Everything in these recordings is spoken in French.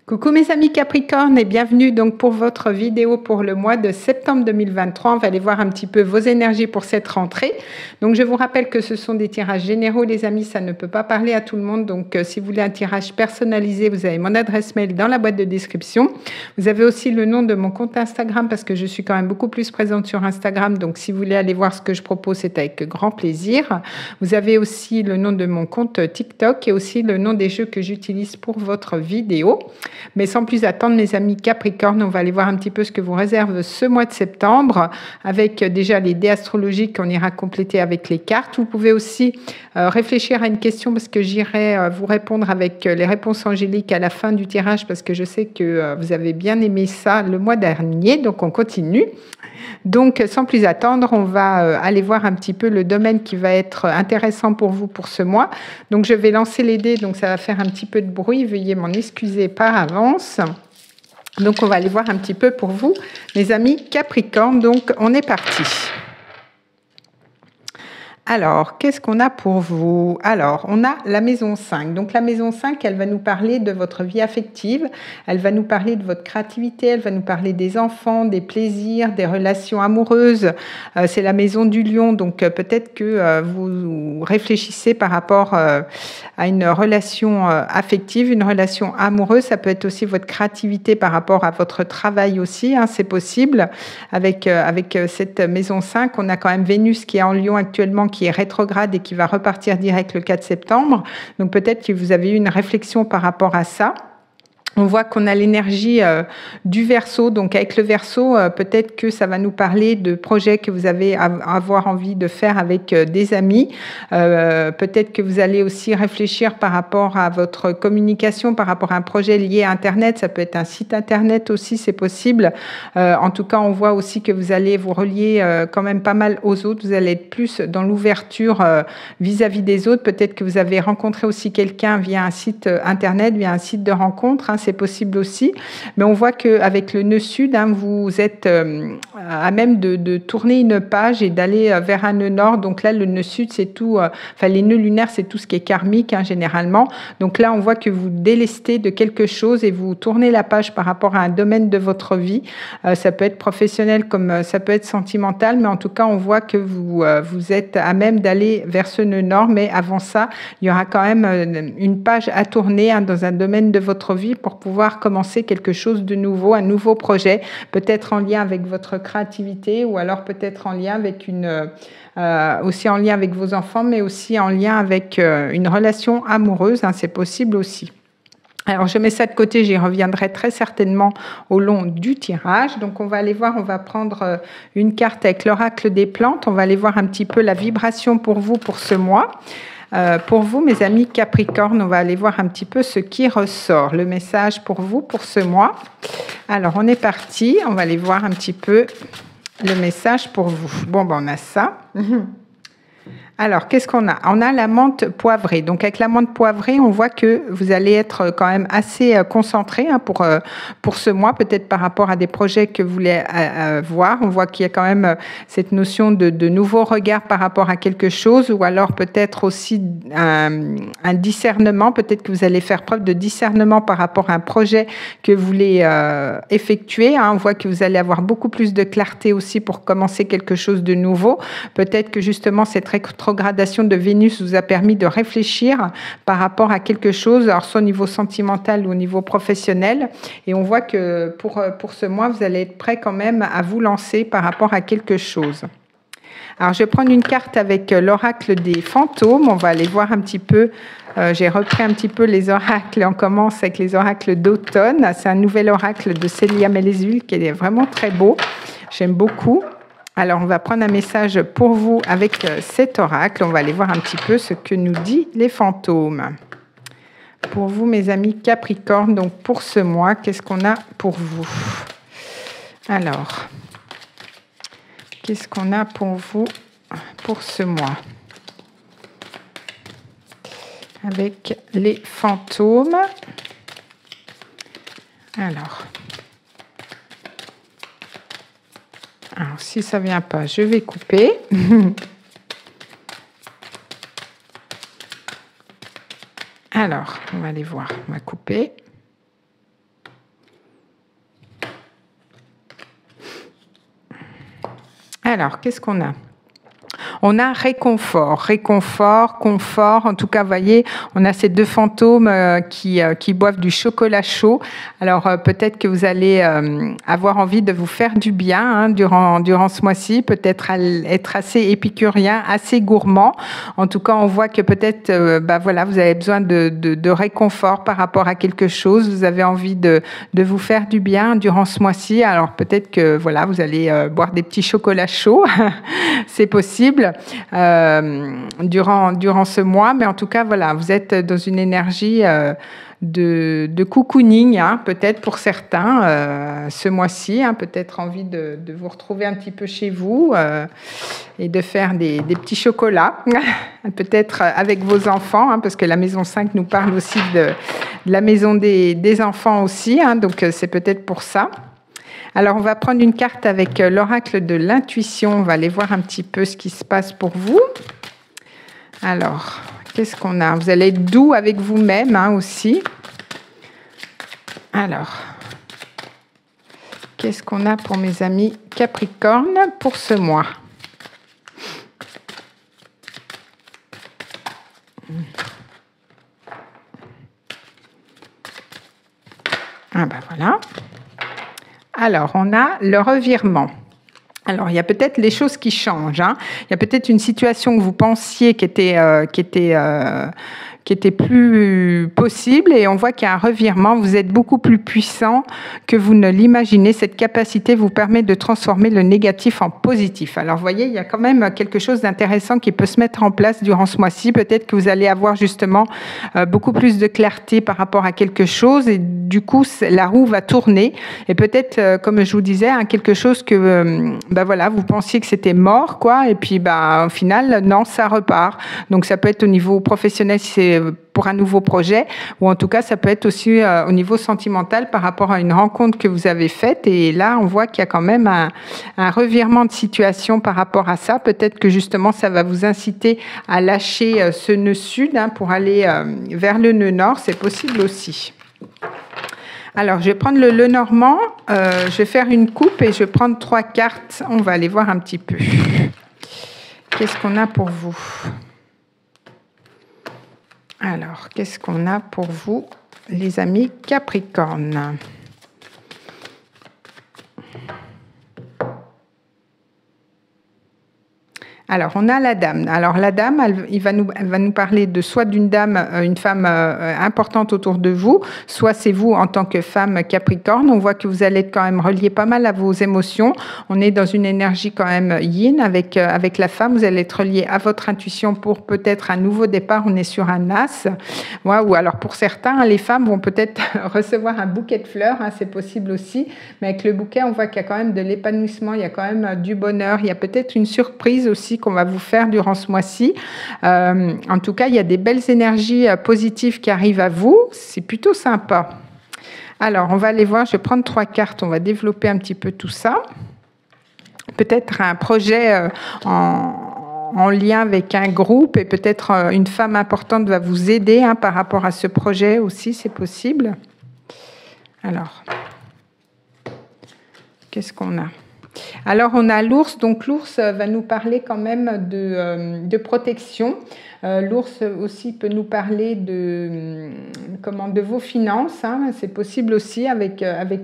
Coucou mes amis Capricorne et bienvenue donc pour votre vidéo pour le mois de septembre 2023. On va aller voir un petit peu vos énergies pour cette rentrée. Donc je vous rappelle que ce sont des tirages généraux les amis, ça ne peut pas parler à tout le monde. Donc si vous voulez un tirage personnalisé, vous avez mon adresse mail dans la boîte de description. Vous avez aussi le nom de mon compte Instagram parce que je suis quand même beaucoup plus présente sur Instagram. Donc si vous voulez aller voir ce que je propose, c'est avec grand plaisir. Vous avez aussi le nom de mon compte TikTok et aussi le nom des jeux que j'utilise pour votre vidéo. Mais sans plus attendre, mes amis Capricorne, on va aller voir un petit peu ce que vous réserve ce mois de septembre avec déjà les dés astrologiques qu'on ira compléter avec les cartes. Vous pouvez aussi réfléchir à une question parce que j'irai vous répondre avec les réponses angéliques à la fin du tirage parce que je sais que vous avez bien aimé ça le mois dernier. Donc, on continue. Donc, sans plus attendre, on va aller voir un petit peu le domaine qui va être intéressant pour vous pour ce mois. Donc, je vais lancer les dés, donc ça va faire un petit peu de bruit. Veuillez m'en excuser par avance. Donc, on va aller voir un petit peu pour vous, mes amis Capricorne. Donc, on est parti. Alors, qu'est-ce qu'on a pour vous? Alors, on a la maison 5. Donc, la maison 5, elle va nous parler de votre vie affective. Elle va nous parler de votre créativité. Elle va nous parler des enfants, des plaisirs, des relations amoureuses. C'est la maison du lion. Donc, peut-être que vous réfléchissez par rapport à une relation affective, une relation amoureuse. Ça peut être aussi votre créativité par rapport à votre travail aussi. Hein, c'est possible. Avec cette maison 5, on a quand même Vénus qui est en lion actuellement, qui est rétrograde et qui va repartir direct le 4 septembre. Donc peut-être que vous avez eu une réflexion par rapport à ça. On voit qu'on a l'énergie du Verseau. Donc avec le Verseau, peut-être que ça va nous parler de projets que vous avez avoir envie de faire avec des amis. Peut-être que vous allez aussi réfléchir par rapport à votre communication, par rapport à un projet lié à Internet. Ça peut être un site Internet aussi, c'est possible. En tout cas, on voit aussi que vous allez vous relier quand même pas mal aux autres. Vous allez être plus dans l'ouverture vis-à-vis des autres. Peut-être que vous avez rencontré aussi quelqu'un via un site Internet, via un site de rencontre. Hein, c'est possible aussi, mais on voit qu'avec le nœud sud, hein, vous êtes à même de tourner une page et d'aller vers un nœud nord. Donc là, le nœud sud, c'est tout, enfin les nœuds lunaires, c'est tout ce qui est karmique, hein, généralement. Donc là, on voit que vous délestez de quelque chose et vous tournez la page par rapport à un domaine de votre vie. Ça peut être professionnel comme ça peut être sentimental, mais en tout cas, on voit que vous êtes à même d'aller vers ce nœud nord. Mais avant ça, il y aura quand même une page à tourner, hein, dans un domaine de votre vie pour pouvoir commencer quelque chose de nouveau, un nouveau projet, peut-être en lien avec votre créativité ou alors peut-être en lien avec aussi en lien avec vos enfants, mais aussi en lien avec une relation amoureuse, hein, c'est possible aussi. Alors, je mets ça de côté, j'y reviendrai très certainement au long du tirage. Donc, on va aller voir, on va prendre une carte avec l'oracle des plantes. On va aller voir un petit peu la vibration pour vous pour ce mois. Pour vous, mes amis Capricorne, on va aller voir un petit peu ce qui ressort, le message pour vous pour ce mois. Alors, on est parti, on va aller voir un petit peu le message pour vous. Bon, ben, on a ça. Alors, qu'est-ce qu'on a? On a la menthe poivrée. Donc, avec la menthe poivrée, on voit que vous allez être quand même assez concentré, hein, pour ce mois, peut-être par rapport à des projets que vous voulez voir. On voit qu'il y a quand même cette notion de nouveau regard par rapport à quelque chose, ou alors peut-être aussi un discernement. Peut-être que vous allez faire preuve de discernement par rapport à un projet que vous voulez effectuer. Hein. On voit que vous allez avoir beaucoup plus de clarté aussi pour commencer quelque chose de nouveau. Peut-être que justement, cette rétrogradation de Vénus vous a permis de réfléchir par rapport à quelque chose, alors soit au niveau sentimental ou au niveau professionnel. Et on voit que pour ce mois, vous allez être prêt quand même à vous lancer par rapport à quelque chose. Alors, je vais prendre une carte avec l'oracle des fantômes. On va aller voir un petit peu. J'ai repris un petit peu les oracles. On commence avec les oracles d'automne. C'est un nouvel oracle de Célia Melezul qui est vraiment très beau. J'aime beaucoup. Alors, on va prendre un message pour vous avec cet oracle. On va aller voir un petit peu ce que nous dit les fantômes. Pour vous, mes amis Capricorne, donc pour ce mois, qu'est-ce qu'on a pour vous? Alors, qu'est-ce qu'on a pour vous pour ce mois? Avec les fantômes. Alors, si ça ne vient pas, je vais couper. Alors, on va aller voir. On va couper. Alors, qu'est-ce qu'on a? On a réconfort, réconfort, confort. En tout cas, vous voyez, on a ces deux fantômes qui boivent du chocolat chaud. Alors, peut-être que vous allez avoir envie de vous faire du bien hein, durant ce mois-ci. Peut-être être assez épicurien, assez gourmand. En tout cas, on voit que peut-être, voilà, vous avez besoin de réconfort par rapport à quelque chose. Vous avez envie de vous faire du bien durant ce mois-ci. Alors, peut-être que voilà, vous allez boire des petits chocolats chauds. C'est possible durant ce mois, mais en tout cas, voilà, vous êtes dans une énergie de cocooning, hein, peut-être pour certains, ce mois-ci, hein, peut-être envie de vous retrouver un petit peu chez vous et de faire des petits chocolats, peut-être avec vos enfants, hein, parce que la maison 5 nous parle aussi de la maison des enfants aussi, hein, donc c'est peut-être pour ça. Alors, on va prendre une carte avec l'oracle de l'intuition. On va aller voir un petit peu ce qui se passe pour vous. Alors, qu'est-ce qu'on a? Vous allez être doux avec vous-même hein, aussi. Alors, qu'est-ce qu'on a pour mes amis Capricorne pour ce mois? Ah ben voilà. Alors, on a le revirement. Alors, il y a peut-être les choses qui changent. Hein. Il y a peut-être une situation que vous pensiez qui était plus possible et on voit qu'il y a un revirement. Vous êtes beaucoup plus puissant que vous ne l'imaginez. Cette capacité vous permet de transformer le négatif en positif. Alors, vous voyez, il y a quand même quelque chose d'intéressant qui peut se mettre en place durant ce mois-ci. Peut-être que vous allez avoir justement beaucoup plus de clarté par rapport à quelque chose et du coup, la roue va tourner et peut-être, comme je vous disais, hein, quelque chose que voilà, vous pensiez que c'était mort, quoi, et puis au final, non, ça repart. Donc, ça peut être au niveau professionnel si c'est pour un nouveau projet, ou en tout cas, ça peut être aussi au niveau sentimental par rapport à une rencontre que vous avez faite. Et là, on voit qu'il y a quand même un revirement de situation par rapport à ça. Peut-être que justement, ça va vous inciter à lâcher ce nœud sud hein, pour aller vers le nœud nord. C'est possible aussi. Alors, je vais prendre le Lenormand, je vais faire une coupe et je vais prendre 3 cartes. On va aller voir un petit peu. Qu'est-ce qu'on a pour vous? Alors, qu'est-ce qu'on a pour vous, les amis Capricorne? Alors, on a la dame. Alors, la dame, elle va nous parler de soit d'une dame, une femme importante autour de vous, soit c'est vous en tant que femme Capricorne. On voit que vous allez être quand même relié pas mal à vos émotions. On est dans une énergie quand même yin avec la femme. Vous allez être relié à votre intuition pour peut-être un nouveau départ. On est sur un as. Ouais, ou alors, pour certains, les femmes vont peut-être recevoir un bouquet de fleurs. Hein, c'est possible aussi. Mais avec le bouquet, on voit qu'il y a quand même de l'épanouissement. Il y a quand même du bonheur. Il y a peut-être une surprise aussi qu'on va vous faire durant ce mois-ci. En tout cas, il y a des belles énergies positives qui arrivent à vous. C'est plutôt sympa. Alors, on va aller voir. Je vais prendre 3 cartes. On va développer un petit peu tout ça. Peut-être un projet en lien avec un groupe et peut-être une femme importante va vous aider hein, par rapport à ce projet aussi. C'est possible. Alors, qu'est-ce qu'on a ? Alors, on a l'ours. Donc, l'ours va nous parler quand même de protection. L'ours aussi peut nous parler de vos finances. Hein. C'est possible aussi avec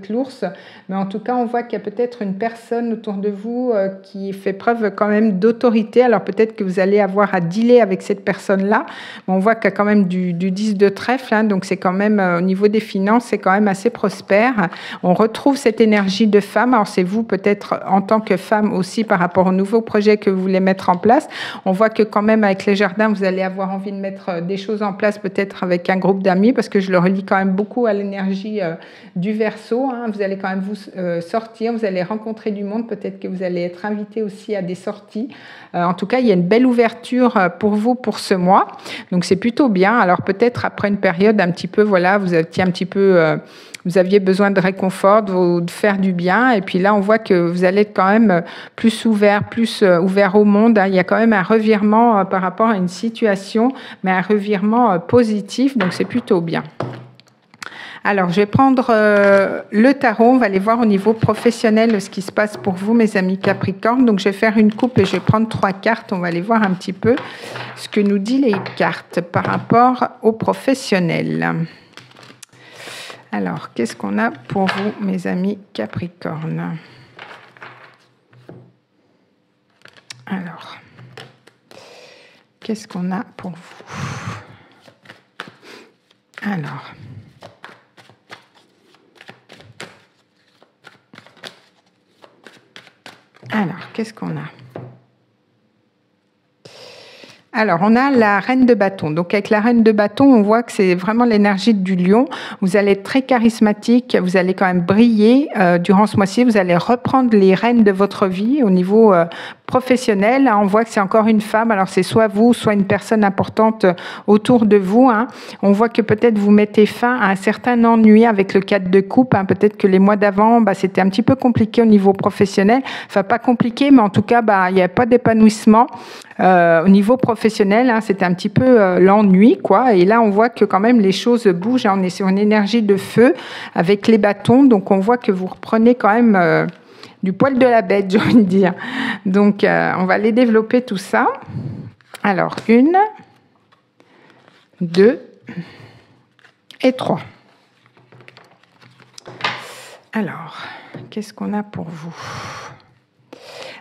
l'ours. Mais en tout cas, on voit qu'il y a peut-être une personne autour de vous qui fait preuve quand même d'autorité. Alors, peut-être que vous allez avoir à dealer avec cette personne-là. On voit qu'il y a quand même du 10 de trèfle. Hein. Donc, c'est quand même, au niveau des finances, c'est quand même assez prospère. On retrouve cette énergie de femme. Alors, c'est vous peut-être en tant que femme aussi par rapport au nouveau projet que vous voulez mettre en place. On voit que quand même avec les jardins, vous allez avoir envie de mettre des choses en place peut-être avec un groupe d'amis parce que je le relie quand même beaucoup à l'énergie du Verseau. Hein. Vous allez quand même vous sortir, vous allez rencontrer du monde, peut-être que vous allez être invité aussi à des sorties. En tout cas, il y a une belle ouverture pour vous pour ce mois. Donc, c'est plutôt bien. Alors, peut-être après une période un petit peu, voilà, vous étiez un petit peu... vous aviez besoin de réconfort, de faire du bien. Et puis là, on voit que vous allez être quand même plus ouvert au monde. Il y a quand même un revirement par rapport à une situation, mais un revirement positif. Donc, c'est plutôt bien. Alors, je vais prendre le tarot. On va aller voir au niveau professionnel ce qui se passe pour vous, mes amis Capricorne. Donc, je vais faire une coupe et je vais prendre 3 cartes. On va aller voir un petit peu ce que nous disent les cartes par rapport au professionnel. Alors, qu'est-ce qu'on a pour vous, mes amis Capricorne? Alors, qu'est-ce qu'on a pour vous? Alors, qu'est-ce qu'on a? Alors, on a la reine de bâton. Donc, avec la reine de bâton, on voit que c'est vraiment l'énergie du lion. Vous allez être très charismatique, vous allez quand même briller durant ce mois-ci. Vous allez reprendre les rênes de votre vie au niveau professionnel. On voit que c'est encore une femme. Alors, c'est soit vous, soit une personne importante autour de vous. On voit que peut-être vous mettez fin à un certain ennui avec le 4 de coupe. Peut-être que les mois d'avant, c'était un petit peu compliqué au niveau professionnel. Enfin, pas compliqué, mais en tout cas, il n'y a pas d'épanouissement. Au niveau professionnel, c'était un petit peu l'ennui, quoi. Et là, on voit que quand même les choses bougent. On est sur une énergie de feu avec les bâtons. Donc, on voit que vous reprenez quand même du poil de la bête, j'ai envie de dire. Donc, on va aller développer tout ça. Alors, 1, 2 et 3. Alors, qu'est-ce qu'on a pour vous ?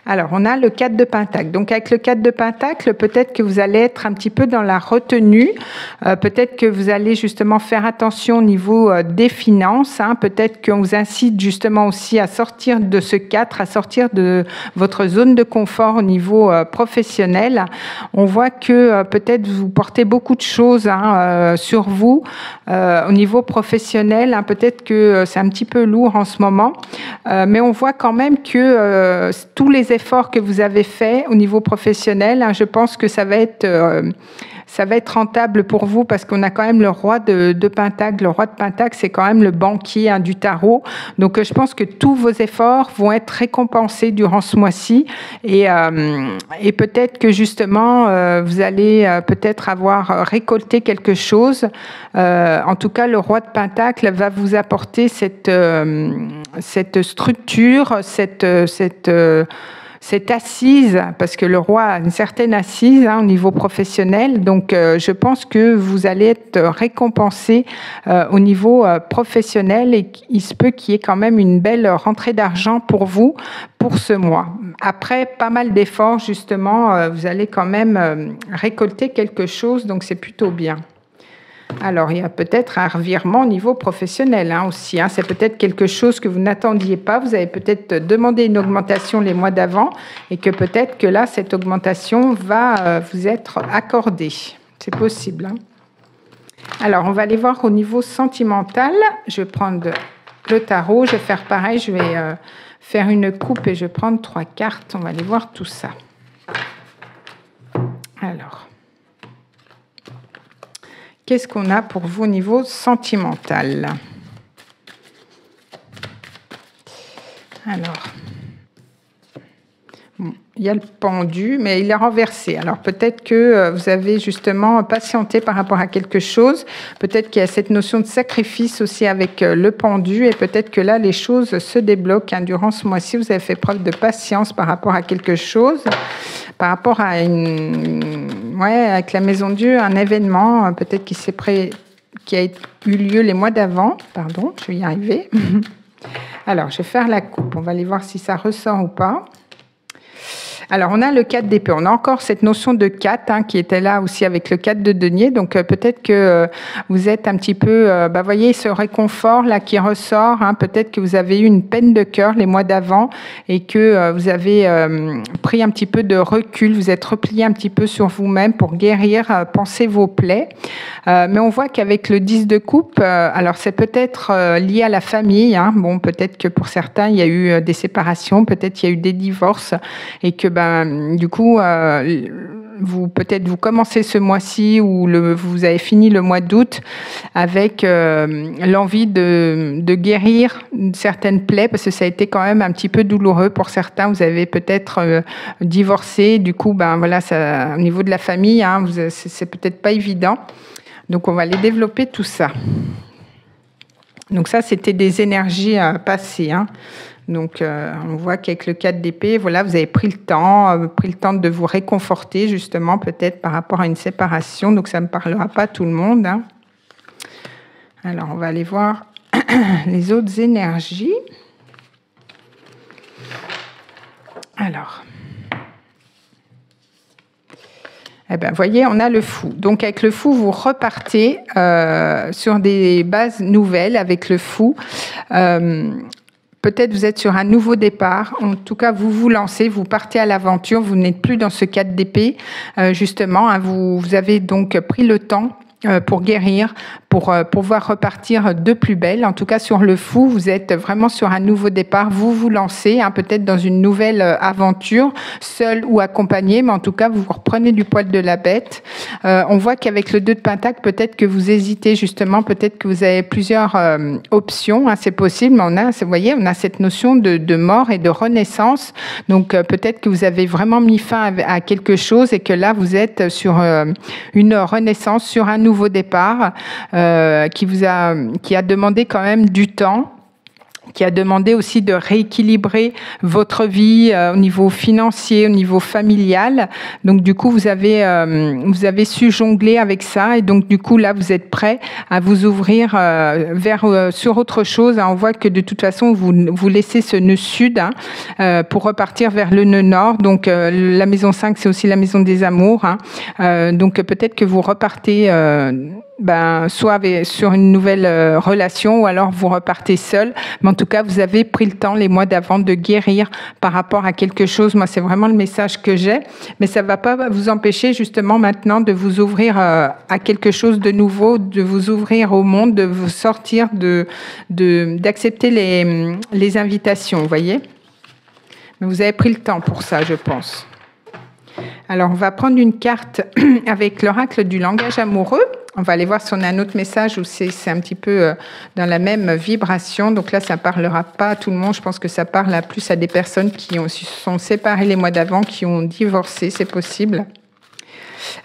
Alors, on a le 4 de Pentacle. Donc, avec le 4 de Pentacle, peut-être que vous allez être un petit peu dans la retenue. Peut-être que vous allez justement faire attention au niveau des finances. Peut-être qu'on vous incite justement aussi à sortir de ce 4, à sortir de votre zone de confort au niveau professionnel. On voit que peut-être vous portez beaucoup de choses sur vous au niveau professionnel. Peut-être que c'est un petit peu lourd en ce moment. Mais on voit quand même que tous les efforts que vous avez faits au niveau professionnel, je pense que ça va être rentable pour vous parce qu'on a quand même le roi de Pentacle. Le roi de Pentacle, c'est quand même le banquier du tarot. Donc, je pense que tous vos efforts vont être récompensés durant ce mois-ci et peut-être que justement, vous allez peut-être avoir récolté quelque chose. En tout cas, le roi de Pentacle va vous apporter cette structure, cette assise, parce que le roi a une certaine assise au niveau professionnel, donc je pense que vous allez être récompensé au niveau professionnel et il se peut qu'il y ait quand même une belle rentrée d'argent pour vous pour ce mois. Après pas mal d'efforts, justement, vous allez quand même récolter quelque chose, donc c'est plutôt bien. Alors, il y a peut-être un revirement au niveau professionnel aussi. C'est peut-être quelque chose que vous n'attendiez pas. Vous avez peut-être demandé une augmentation les mois d'avant et que peut-être que là, cette augmentation va vous être accordée. C'est possible. Alors, on va aller voir au niveau sentimental. Je vais prendre le tarot. Je vais faire pareil. Je vais faire une coupe et je vais prendre 3 cartes. On va aller voir tout ça. Alors... qu'est-ce qu'on a pour vous au niveau sentimental? Alors, il y a le pendu, mais il est renversé. Alors, peut-être que vous avez justement patienté par rapport à quelque chose. Peut-être qu'il y a cette notion de sacrifice aussi avec le pendu. Et peut-être que là, les choses se débloquent. Durant ce mois-ci, vous avez fait preuve de patience par rapport à quelque chose. Par rapport à avec la Maison de Dieu, un événement peut-être qui a eu lieu les mois d'avant. Pardon, je vais y arriver. Alors, je vais faire la coupe. On va aller voir si ça ressort ou pas. Alors, on a le 4 d'épée. On a encore cette notion de 4 qui était là aussi avec le 4 de denier. Donc, peut-être que vous êtes un petit peu... voyez ce réconfort là qui ressort. Peut-être que vous avez eu une peine de cœur les mois d'avant et que vous avez pris un petit peu de recul. Vous êtes replié un petit peu sur vous-même pour guérir, penser vos plaies. Mais on voit qu'avec le 10 de coupe, alors c'est peut-être lié à la famille. Bon, peut-être que pour certains, il y a eu des séparations. Peut-être il y a eu des divorces et que du coup, vous commencez ce mois-ci ou vous avez fini le mois d'août avec l'envie de guérir certaines plaies parce que ça a été quand même un petit peu douloureux pour certains. Vous avez peut-être divorcé, du coup, ça, au niveau de la famille, c'est peut-être pas évident. Donc, on va aller développer tout ça. Donc ça, c'était des énergies passées, hein. Donc, on voit qu'avec le 4 d'épée, voilà, vous avez pris le temps de vous réconforter, justement, peut-être par rapport à une séparation. Donc, ça ne parlera pas à tout le monde, hein. Alors, on va aller voir les autres énergies. Alors, eh bien, vous voyez, on a le fou. Donc, avec le fou, vous repartez sur des bases nouvelles avec le fou. Peut-être vous êtes sur un nouveau départ. En tout cas, vous vous lancez, vous partez à l'aventure. Vous n'êtes plus dans ce 4 d'épée, justement, hein. Vous avez donc pris le temps pour guérir, pour pouvoir repartir de plus belle. En tout cas, sur le fou, vous êtes vraiment sur un nouveau départ. Vous vous lancez, hein, peut-être dans une nouvelle aventure, seul ou accompagné, mais en tout cas, vous vous reprenez du poil de la bête. On voit qu'avec le 2 de Pentacle, peut-être que vous hésitez justement, peut-être que vous avez plusieurs options, hein, c'est possible, mais vous voyez, on a cette notion de mort et de renaissance. Donc, peut-être que vous avez vraiment mis fin à quelque chose et que là, vous êtes sur une renaissance, sur un nouveau départ qui a demandé quand même du temps, qui a demandé aussi de rééquilibrer votre vie au niveau financier, au niveau familial. Donc du coup, vous avez su jongler avec ça, et donc du coup là, vous êtes prêt à vous ouvrir sur autre chose. On voit que de toute façon, vous laissez ce nœud sud, hein, pour repartir vers le nœud nord. Donc la maison 5, c'est aussi la maison des amours, hein. Donc peut-être que vous repartez soit sur une nouvelle relation, ou alors vous repartez seul. Mais en tout cas, vous avez pris le temps les mois d'avant de guérir par rapport à quelque chose. Moi, c'est vraiment le message que j'ai. Mais ça ne va pas vous empêcher justement maintenant de vous ouvrir à quelque chose de nouveau, de vous ouvrir au monde, de vous sortir, d'accepter les invitations, vous voyez. Mais vous avez pris le temps pour ça, je pense. Alors, on va prendre une carte avec l'oracle du langage amoureux. On va aller voir si on a un autre message où c'est un petit peu dans la même vibration. Donc là, ça ne parlera pas à tout le monde. Je pense que ça parle plus à des personnes qui se sont séparées les mois d'avant, qui ont divorcé, c'est possible.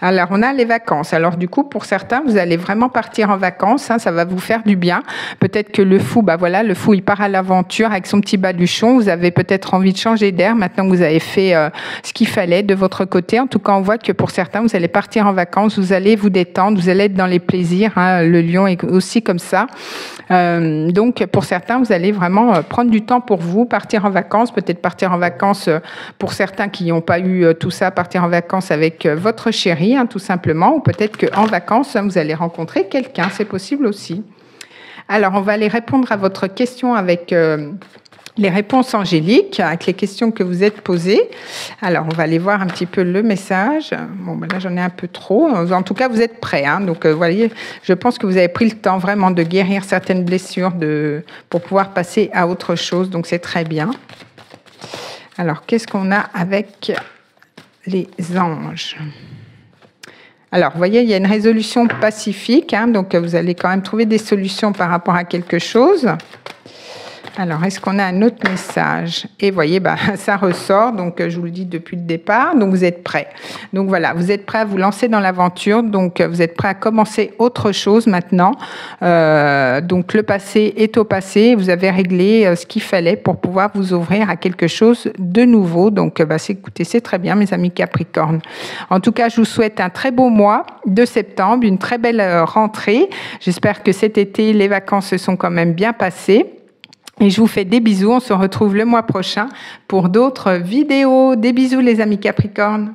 Alors, on a les vacances. Alors, du coup, pour certains, vous allez vraiment partir en vacances, hein, ça va vous faire du bien. Peut-être que le fou, le fou, il part à l'aventure avec son petit baluchon. Vous avez peut-être envie de changer d'air maintenant que vous avez fait ce qu'il fallait de votre côté. En tout cas, on voit que pour certains, vous allez partir en vacances, vous allez vous détendre, vous allez être dans les plaisirs, hein. Le lion est aussi comme ça. Donc, pour certains, vous allez vraiment prendre du temps pour vous, partir en vacances, peut-être partir en vacances pour certains qui n'ont pas eu tout ça, partir en vacances avec votre chéri, hein, tout simplement, ou peut-être qu'en vacances, vous allez rencontrer quelqu'un, c'est possible aussi. Alors, on va aller répondre à votre question avec les réponses angéliques, avec les questions que vous êtes posées. Alors, on va aller voir un petit peu le message. Bon, là, j'en ai un peu trop. En tout cas, vous êtes prêts, hein. Donc, vous voyez, je pense que vous avez pris le temps vraiment de guérir certaines blessures pour pouvoir passer à autre chose. Donc, c'est très bien. Alors, qu'est-ce qu'on a avec les anges ? Alors, vous voyez, il y a une résolution pacifique, hein, donc vous allez quand même trouver des solutions par rapport à quelque chose. Alors, est-ce qu'on a un autre message ? Et vous voyez, ça ressort, donc je vous le dis depuis le départ, donc vous êtes prêts. Donc voilà, vous êtes prêts à vous lancer dans l'aventure, donc vous êtes prêts à commencer autre chose maintenant. Donc le passé est au passé, vous avez réglé ce qu'il fallait pour pouvoir vous ouvrir à quelque chose de nouveau. Donc écoutez, c'est très bien, mes amis Capricorne. En tout cas, je vous souhaite un très beau mois de septembre, une très belle rentrée. J'espère que cet été, les vacances se sont quand même bien passées. Et je vous fais des bisous. On se retrouve le mois prochain pour d'autres vidéos. Des bisous, les amis Capricorne.